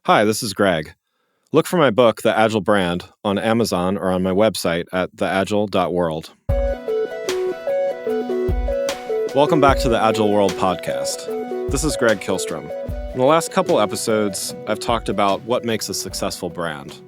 Hi, this is Greg. Look for my book, The Agile Brand, on Amazon or on my website at theagile.world. Welcome back to the Agile World podcast. This is Greg Kihlstrom. In the last couple episodes, I've talked about what makes a successful brand.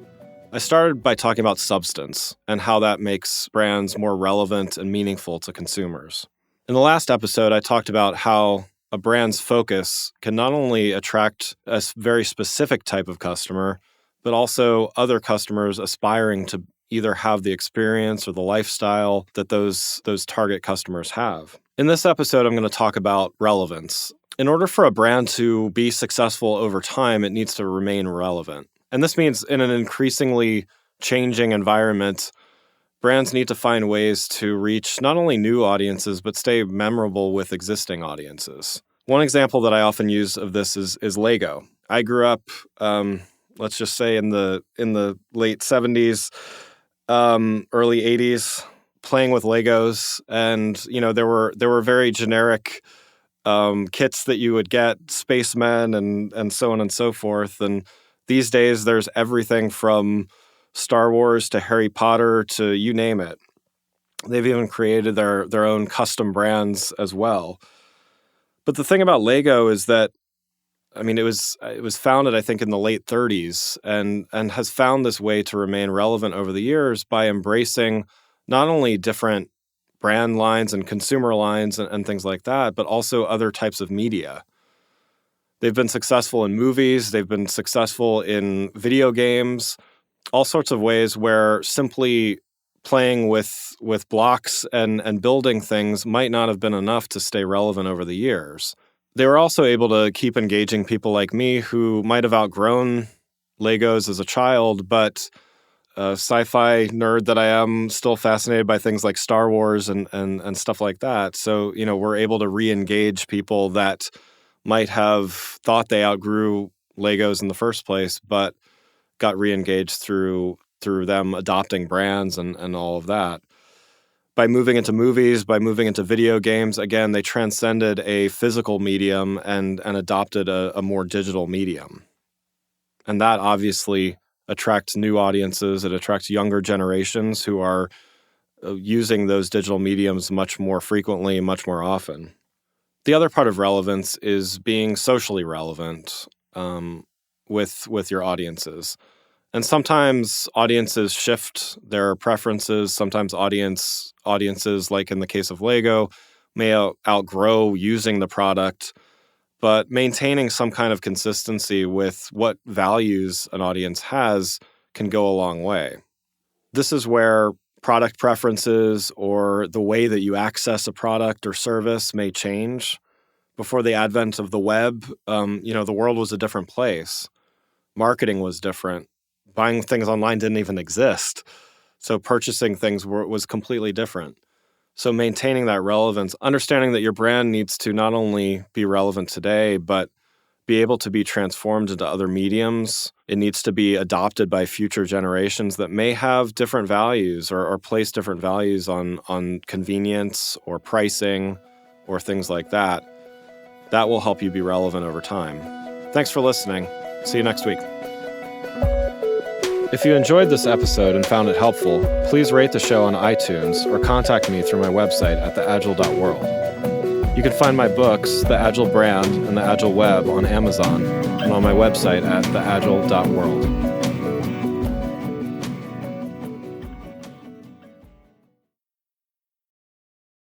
I started by talking about substance and how that makes brands more relevant and meaningful to consumers. In the last episode, I talked about how a brand's focus can not only attract a very specific type of customer, but also other customers aspiring to either have the experience or the lifestyle that those target customers have. In this episode, I'm going to talk about relevance. In order for a brand to be successful over time, it needs to remain relevant. And this means in an increasingly changing environment, brands need to find ways to reach not only new audiences, but stay memorable with existing audiences. One example that I often use of this is Lego. I grew up, let's just say in the late 70s, early 80s, playing with Legos, and there were very generic kits that you would get, spacemen and so on and so forth. And these days, there's everything from Star Wars to Harry Potter to you name it. They've even created their own custom brands as well. But the thing about Lego is that, it was founded, I think, in the late 30s and has found this way to remain relevant over the years by embracing not only different brand lines and consumer lines and things like that, but also other types of media. They've been successful in movies, they've been successful in video games, all sorts of ways where simply playing with blocks and building things might not have been enough to stay relevant over the years. They were also able to keep engaging people like me who might have outgrown Legos as a child, but a sci-fi nerd that I am, still fascinated by things like Star Wars and stuff like that. So, we're able to re-engage people that might have thought they outgrew Legos in the first place, but got re-engaged through them adopting brands and all of that. By moving into movies, by moving into video games, again, they transcended a physical medium and adopted a more digital medium. And that obviously attracts new audiences. It attracts younger generations who are using those digital mediums much more frequently, much more often. The other part of relevance is being socially relevant with your audiences. And sometimes audiences shift their preferences. Sometimes audiences, like in the case of Lego, may outgrow using the product, but maintaining some kind of consistency with what values an audience has can go a long way. This is where product preferences or the way that you access a product or service may change. Before the advent of the web, the world was a different place. Marketing was different. Buying things online didn't even exist. So purchasing things was completely different. So maintaining that relevance, understanding that your brand needs to not only be relevant today, but be able to be transformed into other mediums. It needs to be adopted by future generations that may have different values or place different values on convenience or pricing or things like that. That will help you be relevant over time. Thanks for listening. See you next week. If you enjoyed this episode and found it helpful, please rate the show on iTunes or contact me through my website at theagile.world. You can find my books, The Agile Brand and The Agile Web, on Amazon and on my website at theagile.world.